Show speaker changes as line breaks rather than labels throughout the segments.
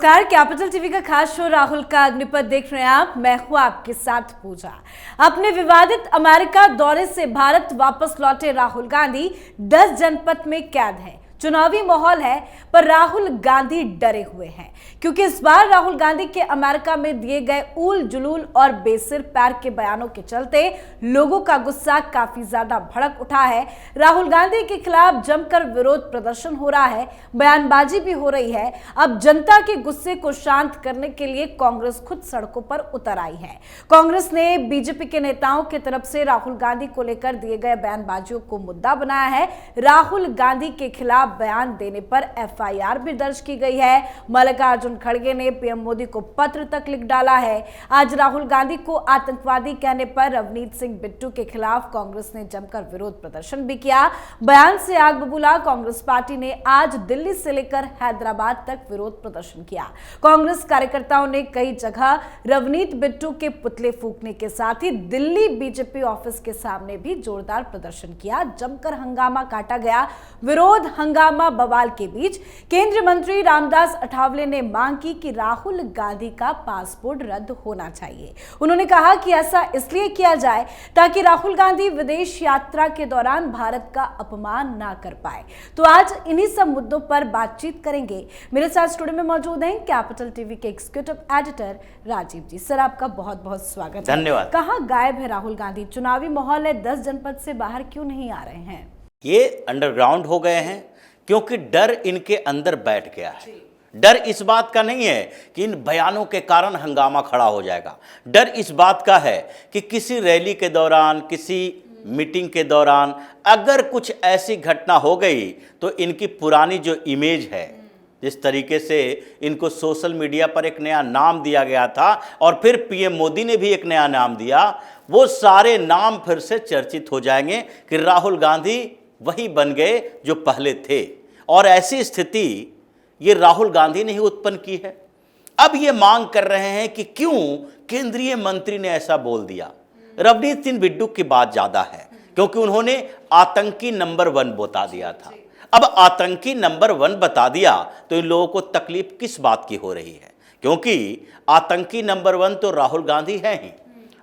नमस्कार। Capital TV का खास शो राहुल का अग्निपथ देख रहे हैं आप। मैं हूं आपके साथ पूजा। अपने विवादित अमेरिका दौरे से भारत वापस लौटे राहुल गांधी 10 जनपथ में कैद हैं। चुनावी माहौल है पर राहुल गांधी डरे हुए हैं क्योंकि इस बार राहुल गांधी के अमेरिका में दिए गए ऊल जुलूल और बेसिर पैर के बयानों के चलते लोगों का गुस्सा काफी ज्यादा भड़क उठा है। राहुल गांधी के खिलाफ जमकर विरोध प्रदर्शन हो रहा है, बयानबाजी भी हो रही है। अब जनता के गुस्से को शांत करने के लिए कांग्रेस खुद सड़कों पर उतर आई है। कांग्रेस ने बीजेपी के नेताओं की तरफ से राहुल गांधी को लेकर दिए गए बयानबाजियों को मुद्दा बनाया है। राहुल गांधी के खिलाफ बयान देने पर एफआईआर भी दर्ज की गई है। मल्लिकार्जुन खड़गे ने पीएम मोदी को पत्र तक लिख डाला है। आज राहुल गांधी को आतंकवादी कहने पर रवनीत सिंह बिट्टू के खिलाफ कांग्रेस ने जमकर विरोध प्रदर्शन भी किया। बयान से आग बबूला कांग्रेस पार्टी ने आज दिल्ली से लेकर हैदराबाद तक विरोध प्रदर्शन किया। कांग्रेस कार्यकर्ताओं ने कई जगह रवनीत बिट्टू के पुतले फूंकने के साथ ही दिल्ली बीजेपी ऑफिस के सामने भी जोरदार प्रदर्शन किया। जमकर हंगामा काटा गया। विरोध हंगामा बवाल के बीच केंद्रीय मंत्री रामदास अठावले ने मांग की कि राहुल गांधी का पासपोर्ट रद्द होना चाहिए। उन्होंने कहा कि ऐसा इसलिए किया जाए ताकि राहुल गांधी विदेश यात्रा के दौरान भारत का अपमान ना कर पाए। तो आज इन्हीं सब मुद्दों पर बातचीत करेंगे। मेरे साथ स्टूडियो में मौजूद हैं कैपिटल टीवी के एग्जीक्यूटिव एडिटर राजीव जी। सर, आपका बहुत बहुत स्वागत है।
धन्यवाद।
कहां गायब है राहुल गांधी? चुनावी माहौल है, 10 जनपद से बाहर क्यों नहीं आ रहे हैं?
ये अंडरग्राउंड हो गए हैं क्योंकि डर इनके अंदर बैठ गया है। डर इस बात का नहीं है कि इन बयानों के कारण हंगामा खड़ा हो जाएगा। डर इस बात का है कि किसी रैली के दौरान, किसी मीटिंग के दौरान अगर कुछ ऐसी घटना हो गई तो इनकी पुरानी जो इमेज है, जिस तरीके से इनको सोशल मीडिया पर एक नया नाम दिया गया था और फिर पीएम मोदी ने भी एक नया नाम दिया, वो सारे नाम फिर से चर्चित हो जाएंगे कि राहुल गांधी वही बन गए जो पहले थे। और ऐसी स्थिति ये राहुल गांधी ने ही उत्पन्न की है। अब ये मांग कर रहे हैं कि क्यों केंद्रीय मंत्री ने ऐसा बोल दिया। रवनीत सिंह बिट्टू की बात ज्यादा है क्योंकि उन्होंने आतंकी नंबर 1 बता दिया था। अब आतंकी नंबर 1 बता दिया तो इन लोगों को तकलीफ किस बात की हो रही है? क्योंकि आतंकी नंबर 1 तो राहुल गांधी है ही।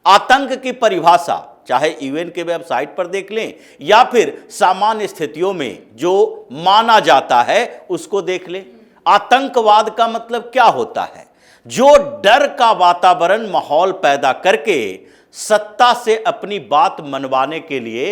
आतंक की परिभाषा चाहे यूएन के वेबसाइट पर देख लें या फिर सामान्य स्थितियों में जो माना जाता है उसको देख लें। आतंकवाद का मतलब क्या होता है? जो डर का वातावरण, माहौल पैदा करके सत्ता से अपनी बात मनवाने के लिए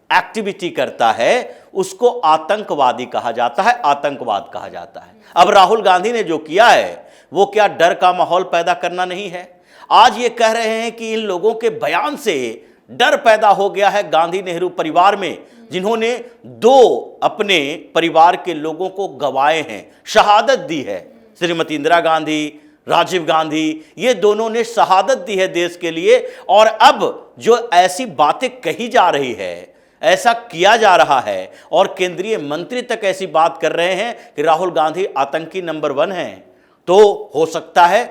एक्टिविटी करता है, उसको आतंकवादी कहा जाता है, आतंकवाद कहा जाता है। अब राहुल गांधी ने जो किया है वो क्या डर का माहौल पैदा करना नहीं है? आज ये कह रहे हैं कि इन लोगों के बयान से डर पैदा हो गया है गांधी नेहरू परिवार में, जिन्होंने 2 अपने परिवार के लोगों को गंवाए हैं, शहादत दी है। श्रीमती इंदिरा गांधी, राजीव गांधी, ये दोनों ने शहादत दी है देश के लिए। और अब जो ऐसी बातें कही जा रही है, ऐसा किया जा रहा है और केंद्रीय मंत्री तक ऐसी बात कर रहे हैं कि राहुल गांधी आतंकी नंबर 1 है, तो हो सकता है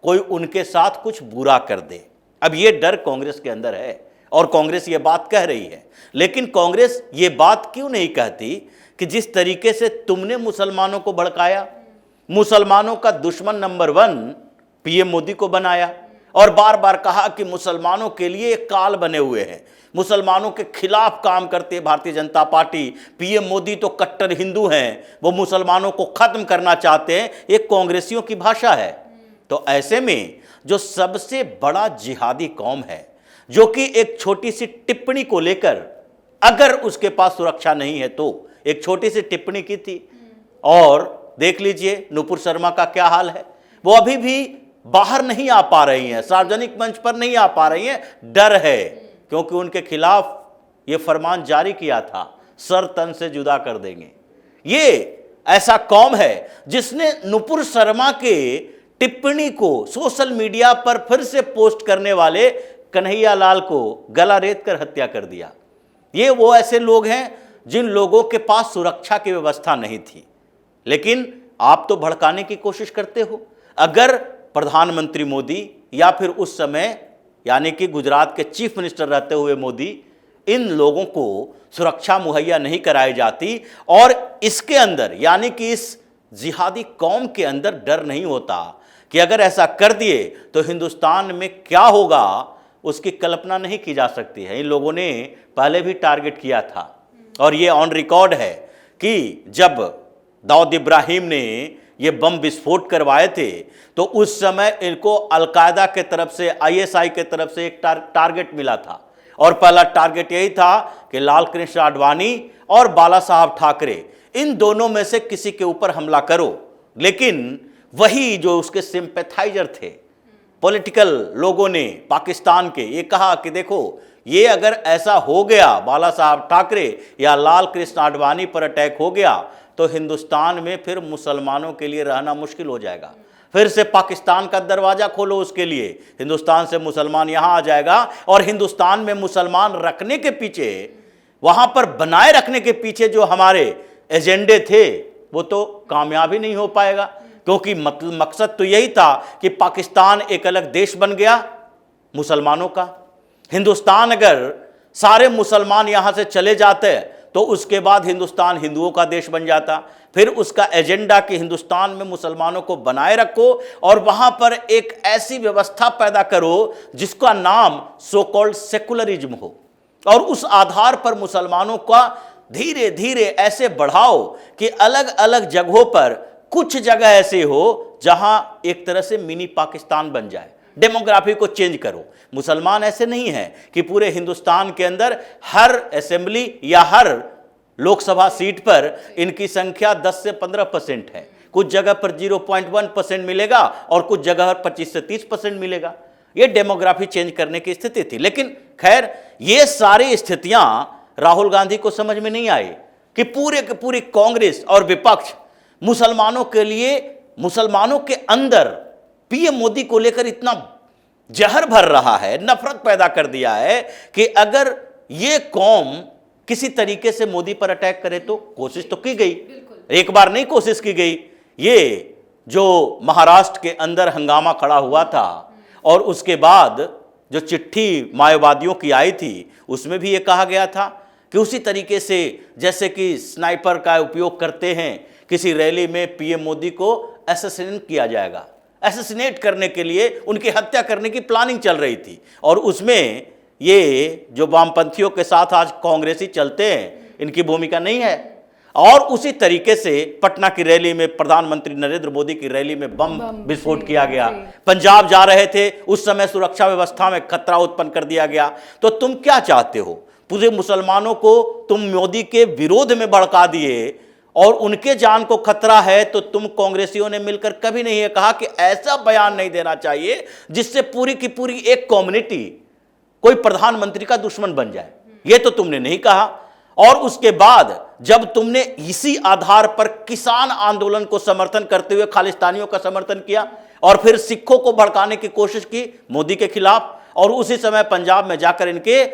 कोई उनके साथ कुछ बुरा कर दे। अब ये डर कांग्रेस के अंदर है और कांग्रेस ये बात कह रही है। लेकिन कांग्रेस ये बात क्यों नहीं कहती कि जिस तरीके से तुमने मुसलमानों को भड़काया, मुसलमानों का दुश्मन नंबर 1 पीएम मोदी को बनाया और बार बार कहा कि मुसलमानों के लिए एक काल बने हुए हैं, मुसलमानों के खिलाफ काम करते हैं भारतीय जनता पार्टी, पीएम मोदी तो कट्टर हिंदू हैं, वो मुसलमानों को खत्म करना चाहते हैं, एक कांग्रेसियों की भाषा है। तो ऐसे में जो सबसे बड़ा जिहादी कौम है, जो कि एक छोटी सी टिप्पणी को लेकर अगर उसके पास सुरक्षा नहीं है, तो एक छोटी सी टिप्पणी की थी और देख लीजिए नुपुर शर्मा का क्या हाल है। वो अभी भी बाहर नहीं आ पा रही हैं, सार्वजनिक मंच पर नहीं आ पा रही हैं। डर है क्योंकि उनके खिलाफ ये फरमान जारी किया था, सर तन से जुदा कर देंगे। ये ऐसा कौम है जिसने नुपुर शर्मा के टिप्पणी को सोशल मीडिया पर फिर से पोस्ट करने वाले कन्हैया लाल को गला रेत कर हत्या कर दिया। ये वो ऐसे लोग हैं जिन लोगों के पास सुरक्षा की व्यवस्था नहीं थी। लेकिन आप तो भड़काने की कोशिश करते हो। अगर प्रधानमंत्री मोदी या फिर उस समय यानी कि गुजरात के चीफ मिनिस्टर रहते हुए मोदी इन लोगों को सुरक्षा मुहैया नहीं कराई जाती और इसके अंदर यानी कि इस जिहादी कौम के अंदर डर नहीं होता कि अगर ऐसा कर दिए तो हिंदुस्तान में क्या होगा, उसकी कल्पना नहीं की जा सकती है। इन लोगों ने पहले भी टारगेट किया था और ये ऑन रिकॉर्ड है कि जब दाऊद इब्राहिम ने ये बम विस्फोट करवाए थे तो उस समय इनको अलकायदा के तरफ से, आईएसआई के तरफ से एक टारगेट मिला था और पहला टारगेट यही था कि लाल कृष्ण आडवाणी और बाला साहब ठाकरे, इन दोनों में से किसी के ऊपर हमला करो। लेकिन वही जो उसके सिंपैथाइजर थे, पॉलिटिकल लोगों ने पाकिस्तान के, ये कहा कि देखो ये अगर ऐसा हो गया, बाला साहब ठाकरे या लाल कृष्ण आडवाणी पर अटैक हो गया तो हिंदुस्तान में फिर मुसलमानों के लिए रहना मुश्किल हो जाएगा। फिर से पाकिस्तान का दरवाजा खोलो उसके लिए, हिंदुस्तान से मुसलमान यहां आ जाएगा और हिंदुस्तान में मुसलमान रखने के पीछे, वहां पर बनाए रखने के पीछे जो हमारे एजेंडे थे वो तो कामयाब ही नहीं हो पाएगा, क्योंकि मकसद तो यही था कि पाकिस्तान एक अलग देश बन गया मुसलमानों का। हिंदुस्तान अगर सारे मुसलमान यहां से चले जाते तो उसके बाद हिंदुस्तान हिंदुओं का देश बन जाता। फिर उसका एजेंडा कि हिंदुस्तान में मुसलमानों को बनाए रखो और वहां पर एक ऐसी व्यवस्था पैदा करो जिसका नाम सो कॉल्ड सेकुलरिज्म हो और उस आधार पर मुसलमानों का धीरे धीरे ऐसे बढ़ाओ कि अलग अलग जगहों पर कुछ जगह ऐसे हो जहां एक तरह से मिनी पाकिस्तान बन जाए। डेमोग्राफी को चेंज करो। मुसलमान ऐसे नहीं है कि पूरे हिंदुस्तान के अंदर हर असेंबली या हर लोकसभा सीट पर इनकी संख्या 10 से 15% है। कुछ जगह पर 0.1% मिलेगा और कुछ जगह पर 25 से 30% मिलेगा। ये डेमोग्राफी चेंज करने की स्थिति थी। लेकिन खैर ये सारी स्थितियां राहुल गांधी को समझ में नहीं आई कि पूरी कांग्रेस और विपक्ष मुसलमानों के लिए, मुसलमानों के अंदर पीएम मोदी को लेकर इतना जहर भर रहा है, नफरत पैदा कर दिया है कि अगर ये कौम किसी तरीके से मोदी पर अटैक करे तो कोशिश तो की गई, एक बार नहीं कोशिश की गई। ये जो महाराष्ट्र के अंदर हंगामा खड़ा हुआ था और उसके बाद जो चिट्ठी माओवादियों की आई थी उसमें भी ये कहा गया था कि उसी तरीके से जैसे कि स्नाइपर का उपयोग करते हैं किसी रैली में पीएम मोदी को असैसिनेट किया जाएगा। असैसिनेट करने के लिए उनकी हत्या करने की प्लानिंग चल रही थी और उसमें ये जो वामपंथियों के साथ आज कांग्रेसी चलते हैं इनकी भूमिका नहीं है। और उसी तरीके से पटना की रैली में, प्रधानमंत्री नरेंद्र मोदी की रैली में बम विस्फोट किया गया। पंजाब जा रहे थे उस समय सुरक्षा व्यवस्था में खतरा उत्पन्न कर दिया गया। तो तुम क्या चाहते हो? पूरे मुसलमानों को तुम मोदी के विरोध में भड़का दिए और उनके जान को खतरा है। तो तुम कांग्रेसियों ने मिलकर कभी नहीं कहा कि ऐसा बयान नहीं देना चाहिए जिससे पूरी की पूरी एक कम्युनिटी कोई प्रधानमंत्री का दुश्मन बन जाए। यह तो तुमने नहीं कहा। और उसके बाद जब तुमने इसी आधार पर किसान आंदोलन को समर्थन करते हुए खालिस्तानियों का समर्थन किया और फिर सिखों को भड़काने की कोशिश की मोदी के खिलाफ, और उसी समय पंजाब में जाकर इनके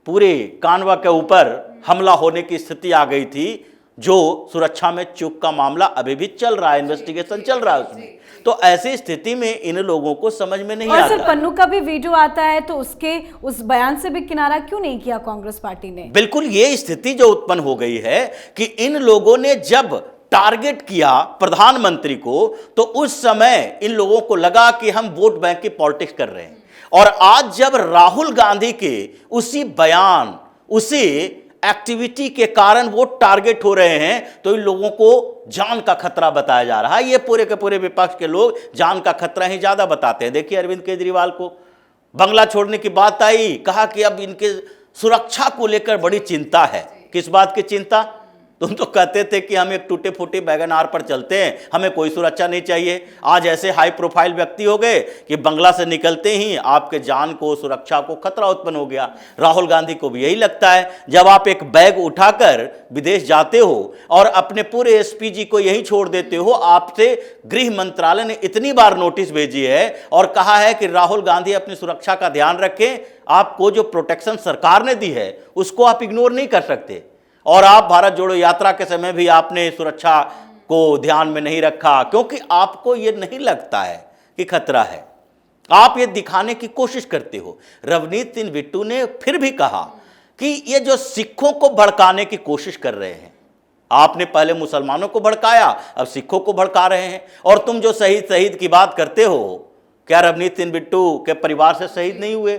पूरे कानवा के ऊपर हमला होने की स्थिति आ गई थी, जो सुरक्षा में चूक का मामला अभी भी चल रहा है, इन्वेस्टिगेशन चल रहा है उसमें। तो ऐसी स्थिति में इन लोगों को समझ में नहीं आता।
और सर पन्नू का भी वीडियो आता है तो उसके उस बयान से भी किनारा क्यों नहीं किया कांग्रेस पार्टी ने?
बिल्कुल ये स्थिति जो उत्पन्न हो गई है कि इन लोगों ने जब टारगेट किया प्रधानमंत्री को तो उस समय इन लोगों को लगा कि हम वोट बैंक की पॉलिटिक्स कर रहे हैं। और आज जब राहुल गांधी के उसी बयान, उसी एक्टिविटी के कारण वो टारगेट हो रहे हैं तो इन लोगों को जान का खतरा बताया जा रहा है। ये पूरे के पूरे विपक्ष के लोग जान का खतरा ही ज्यादा बताते हैं। देखिए अरविंद केजरीवाल को बंगला छोड़ने की बात आई, कहा कि अब इनके सुरक्षा को लेकर बड़ी चिंता है। किस बात की चिंता? तुम तो कहते थे कि हम एक टूटे फूटे वैगन आर पर चलते हैं, हमें कोई सुरक्षा नहीं चाहिए। आज ऐसे हाई प्रोफाइल व्यक्ति हो गए कि बंगला से निकलते ही आपके जान को, सुरक्षा को खतरा उत्पन्न हो गया। राहुल गांधी को भी यही लगता है। जब आप एक बैग उठाकर विदेश जाते हो और अपने पूरे एसपीजी को यहीं छोड़ देते हो, आपसे गृह मंत्रालय ने इतनी बार नोटिस भेजी है और कहा है कि राहुल गांधी अपनी सुरक्षा का ध्यान रखें। आपको जो प्रोटेक्शन सरकार ने दी है उसको आप इग्नोर नहीं कर सकते। और आप भारत जोड़ो यात्रा के समय भी आपने सुरक्षा को ध्यान में नहीं रखा, क्योंकि आपको यह नहीं लगता है कि खतरा है। आप ये दिखाने की कोशिश करते हो। रवनीत सिंह बिट्टू ने फिर भी कहा कि ये जो सिखों को भड़काने की कोशिश कर रहे हैं, आपने पहले मुसलमानों को भड़काया, अब सिखों को भड़का रहे हैं। और तुम जो शहीद शहीद की बात करते हो, क्या रवनीत सिंह बिट्टू के परिवार से शहीद नहीं हुए?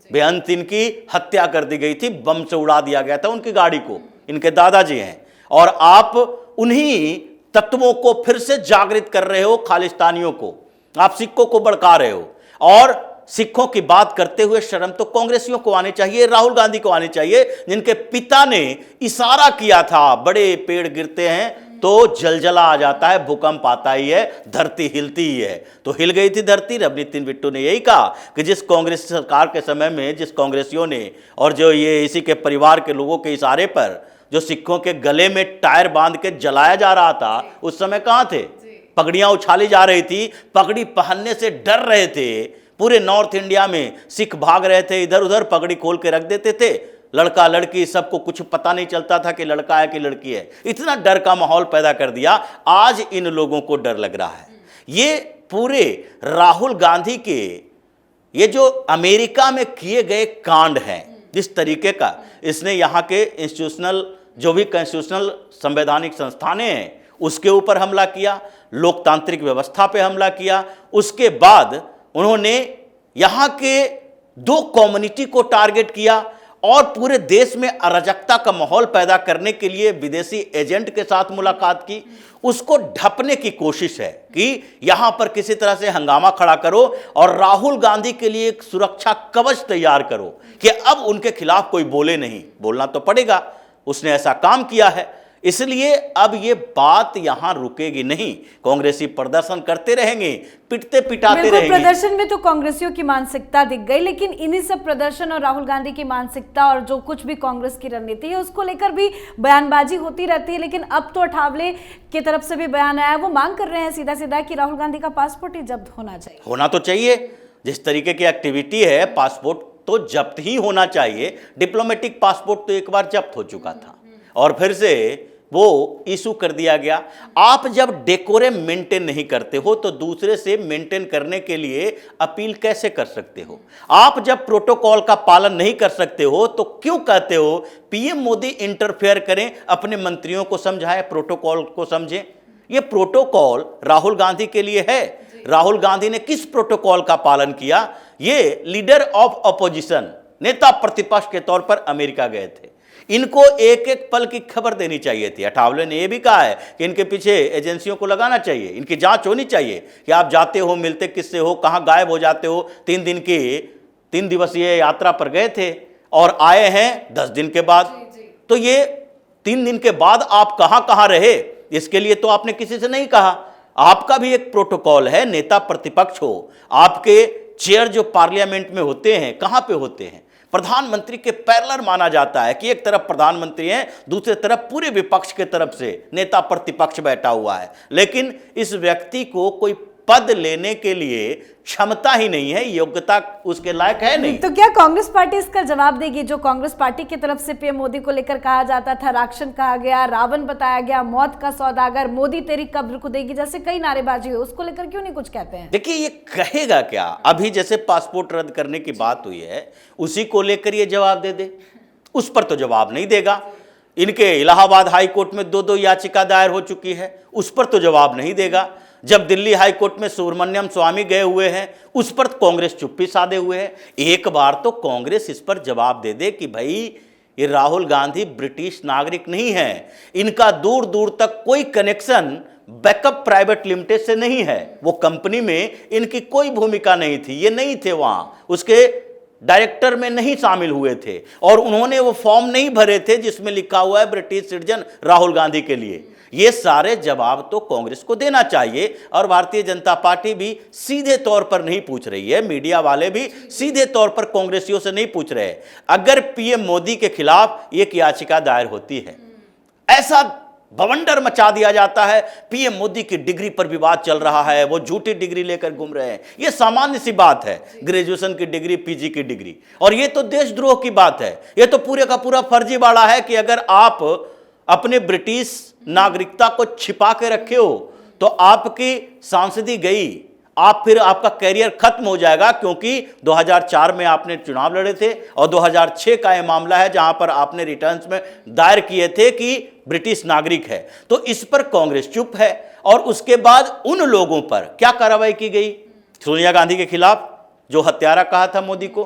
बेअंत इनकी हत्या कर दी गई थी, बम से उड़ा दिया गया था उनकी गाड़ी को, इनके दादाजी हैं। और आप उन्हीं तत्वों को फिर से जागृत कर रहे हो, खालिस्तानियों को, आप सिखों को भड़का रहे हो। और सिखों की बात करते हुए शर्म तो कांग्रेसियों को आनी चाहिए, राहुल गांधी को आनी चाहिए, जिनके पिता ने इशारा किया था बड़े पेड़ गिरते हैं तो जलजला आ जाता है, भूकंप आता ही है, धरती हिलती ही है। तो हिल गई थी धरती। रवनीत सिंह बिट्टू ने यही कहा कि जिस कांग्रेस सरकार के समय में जिस कांग्रेसियों ने और जो ये इसी के परिवार के लोगों के इशारे पर जो सिखों के गले में टायर बांध के जलाया जा रहा था, उस समय कहां थे? पगड़ियां उछाली जा रही थी, पगड़ी पहनने से डर रहे थे। पूरे नॉर्थ इंडिया में सिख भाग रहे थे, इधर उधर पगड़ी खोल के रख देते थे। लड़का लड़की सबको कुछ पता नहीं चलता था कि लड़का है कि लड़की है। इतना डर का माहौल पैदा कर दिया। आज इन लोगों को डर लग रहा है। ये पूरे राहुल गांधी के ये जो अमेरिका में किए गए कांड हैं, जिस तरीके का इसने यहाँ के इंस्टीट्यूशनल जो भी कॉन्स्टिट्यूशनल संवैधानिक संस्थानें हैं उसके ऊपर हमला किया, लोकतांत्रिक व्यवस्था पे हमला किया। उसके बाद उन्होंने यहाँ के 2 कम्युनिटी को टारगेट किया और पूरे देश में अराजकता का माहौल पैदा करने के लिए विदेशी एजेंट के साथ मुलाकात की। उसको ढपने की कोशिश है कि यहां पर किसी तरह से हंगामा खड़ा करो और राहुल गांधी के लिए एक सुरक्षा कवच तैयार करो कि अब उनके खिलाफ कोई बोले नहीं। बोलना तो पड़ेगा, उसने ऐसा काम किया है, इसलिए अब ये बात यहां रुकेगी नहीं। कांग्रेसी प्रदर्शन करते रहेंगे, पिटते पिटाते रहेंगे।
प्रदर्शन में तो कांग्रेसियों की मानसिकता दिख गई, लेकिन इन्हीं सब प्रदर्शन और राहुल गांधी की मानसिकता और जो कुछ भी कांग्रेस की रणनीति है उसको लेकर भी बयानबाजी होती रहती है। लेकिन अब तो अठावले की तरफ से भी बयान आया, वो मांग कर रहे हैं सीधा सीधा कि राहुल गांधी का पासपोर्ट ही जब्त होना चाहिए।
होना तो चाहिए, जिस तरीके की एक्टिविटी है पासपोर्ट तो जब्त ही होना चाहिए। डिप्लोमेटिक पासपोर्ट तो एक बार जब्त हो चुका था और फिर से वो इशू कर दिया गया। आप जब डेकोरम मेंटेन नहीं करते हो तो दूसरे से मेंटेन करने के लिए अपील कैसे कर सकते हो? आप जब प्रोटोकॉल का पालन नहीं कर सकते हो तो क्यों कहते हो पीएम मोदी इंटरफेयर करें, अपने मंत्रियों को समझाएं, प्रोटोकॉल को समझें? ये प्रोटोकॉल राहुल गांधी के लिए है। राहुल गांधी ने किस प्रोटोकॉल का पालन किया? ये लीडर ऑफ अपोजिशन, नेता प्रतिपक्ष के तौर पर अमेरिका गए थे। इनको एक एक पल की खबर देनी चाहिए थी। अठावले ने यह भी कहा है कि इनके पीछे एजेंसियों को लगाना चाहिए, इनकी जांच होनी चाहिए कि आप जाते हो, मिलते किससे हो, कहां गायब हो जाते हो। 3 दिवसीय यात्रा पर गए थे और आए हैं 10 दिन के बाद। तो ये 3 दिन के बाद आप कहां कहां रहे, इसके लिए तो आपने किसी से नहीं कहा। आपका भी एक प्रोटोकॉल है, नेता प्रतिपक्ष हो, आपके चेयर जो पार्लियामेंट में होते हैं कहां पे होते हैं? प्रधानमंत्री के पैरेलल माना जाता है कि एक तरफ प्रधानमंत्री हैं, दूसरी तरफ पूरे विपक्ष के तरफ से नेता प्रतिपक्ष बैठा हुआ है। लेकिन इस व्यक्ति को कोई पद लेने के लिए क्षमता ही नहीं है, योग्यता उसके लायक है नहीं।
तो क्या कांग्रेस पार्टी इसका जवाब देगी? जो कांग्रेस पार्टी की तरफ से पीएम मोदी को लेकर कहा जाता था, राक्षस कहा गया, रावण बताया गया, मौत का सौदागर, मोदी तेरी कब्र को देगी, जैसे कई नारेबाजी हो, उसको लेकर क्यों नहीं कुछ कहते हैं?
देखिए ये कहेगा क्या? अभी जैसे पासपोर्ट रद्द करने की बात हुई है, उसी को लेकर ये जवाब दे दे, उस पर तो जवाब नहीं देगा। इनके इलाहाबाद हाई कोर्ट में 2 याचिका दायर हो चुकी है, उस पर तो जवाब नहीं देगा। जब दिल्ली हाई कोर्ट में सुब्रमण्यम स्वामी गए हुए हैं, उस पर कांग्रेस चुप्पी साधे हुए है। एक बार तो कांग्रेस इस पर जवाब दे दे कि भाई ये राहुल गांधी ब्रिटिश नागरिक नहीं है, इनका दूर दूर तक कोई कनेक्शन बैकअप प्राइवेट लिमिटेड से नहीं है, वो कंपनी में इनकी कोई भूमिका नहीं थी, ये नहीं थे वहां, उसके डायरेक्टर में नहीं शामिल हुए थे और उन्होंने वो फॉर्म नहीं भरे थे जिसमें लिखा हुआ है ब्रिटिश सिटीजन राहुल गांधी के लिए। ये सारे जवाब तो कांग्रेस को देना चाहिए और भारतीय जनता पार्टी भी सीधे तौर पर नहीं पूछ रही है, मीडिया वाले भी सीधे तौर पर कांग्रेसियों से नहीं पूछ रहे। अगर पीएम मोदी के खिलाफ एक याचिका दायर होती है, ऐसा बवंडर मचा दिया जाता है, पीएम मोदी की डिग्री पर विवाद चल रहा है, वो झूठी डिग्री लेकर घूम रहे हैं, ये सामान्य सी बात है, ग्रेजुएशन की डिग्री, पीजी की डिग्री, और ये तो देशद्रोह की बात है, ये तो पूरे का पूरा फर्जीवाड़ा है कि अगर आप अपने ब्रिटिश नागरिकता को छिपा के रखे हो तो आपकी सांसदी गई, आप फिर आपका कैरियर खत्म हो जाएगा, क्योंकि 2004 में आपने चुनाव लड़े थे और 2006 का यह मामला है जहां पर आपने रिटर्न्स में दायर किए थे कि ब्रिटिश नागरिक है। तो इस पर कांग्रेस चुप है। और उसके बाद उन लोगों पर क्या कार्रवाई की गई? सोनिया गांधी के खिलाफ जो हत्यारा कहा था मोदी को,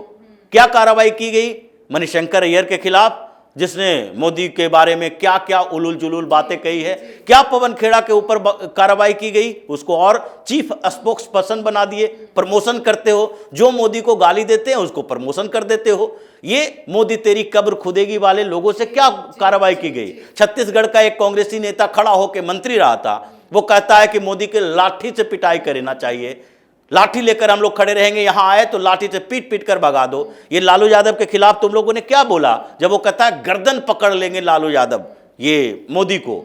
क्या कार्रवाई की गई? मणिशंकर अय्यर के खिलाफ जिसने मोदी के बारे में क्या क्या उलूल जुलूल बातें कही है, क्या पवन खेड़ा के ऊपर कार्रवाई की गई? उसको और चीफ स्पोक्स पर्सन बना दिए। प्रमोशन करते हो, जो मोदी को गाली देते हैं उसको प्रमोशन कर देते हो। ये मोदी तेरी कब्र खुदेगी वाले लोगों से क्या कार्रवाई की गई? छत्तीसगढ़ का एक कांग्रेसी नेता खड़ा होकर मंत्री रहा था, वो कहता है कि मोदी के लाठी से पिटाई करना चाहिए, लाठी लेकर हम लोग खड़े रहेंगे, यहां आए तो लाठी से पीट पीट कर भगा दो। ये लालू यादव के खिलाफ तुम लोगों ने क्या बोला जब वो कहता है गर्दन पकड़ लेंगे लालू यादव ये मोदी को?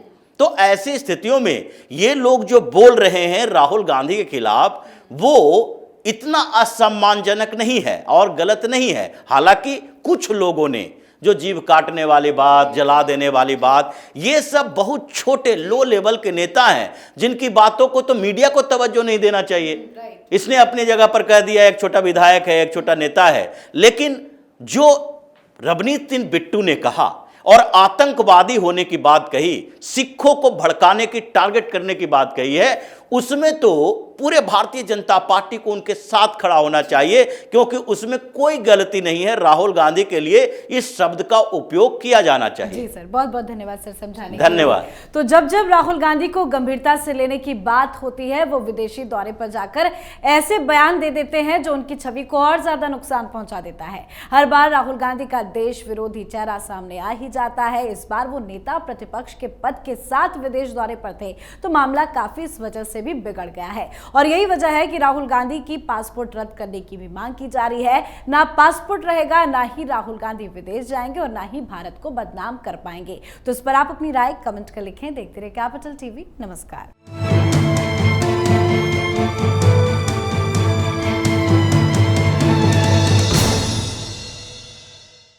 तो ऐसी स्थितियों में ये लोग जो बोल रहे हैं राहुल गांधी के खिलाफ, वो इतना असम्मानजनक नहीं है और गलत नहीं है। हालांकि कुछ लोगों ने जो जीव काटने वाली बात, जला देने वाली बात, ये सब बहुत छोटे लो लेवल के नेता हैं जिनकी बातों को तो मीडिया को तवज्जो नहीं देना चाहिए। इसने अपनी जगह पर कह दिया एक छोटा विधायक है, एक छोटा नेता है, लेकिन जो रवनीत सिंह बिट्टू ने कहा और आतंकवादी होने की बात कही, सिखों को भड़काने की, टारगेट करने की बात कही है, उसमें तो पूरे भारतीय जनता पार्टी को उनके साथ खड़ा होना चाहिए, क्योंकि उसमें कोई गलती नहीं है। राहुल गांधी के लिए इस शब्द का उपयोग किया जाना चाहिए।
जी सर, बहुत बहुत धन्यवाद सर समझाने के लिए।
धन्यवाद।
तो जब जब राहुल गांधी को गंभीरता से लेने की बात होती है, वो विदेशी दौरे पर जाकर ऐसे बयान दे देते हैं जो उनकी छवि को और ज्यादा नुकसान पहुंचा देता है। हर बार राहुल गांधी का देश विरोधी चेहरा सामने आ ही जाता है। इस बार वो नेता प्रतिपक्ष के पद के साथ विदेश दौरे पर थे, तो मामला काफी इस वजह से भी बिगड़ गया है। और यही वजह है कि राहुल गांधी की पासपोर्ट रद्द करने की भी मांग की जा रही है। ना पासपोर्ट रहेगा, ना ही राहुल गांधी विदेश जाएंगे और ना ही भारत को बदनाम कर पाएंगे। तो इस पर आप अपनी राय कमेंट कर लिखें। देखते रहिए कैपिटल टीवी। नमस्कार।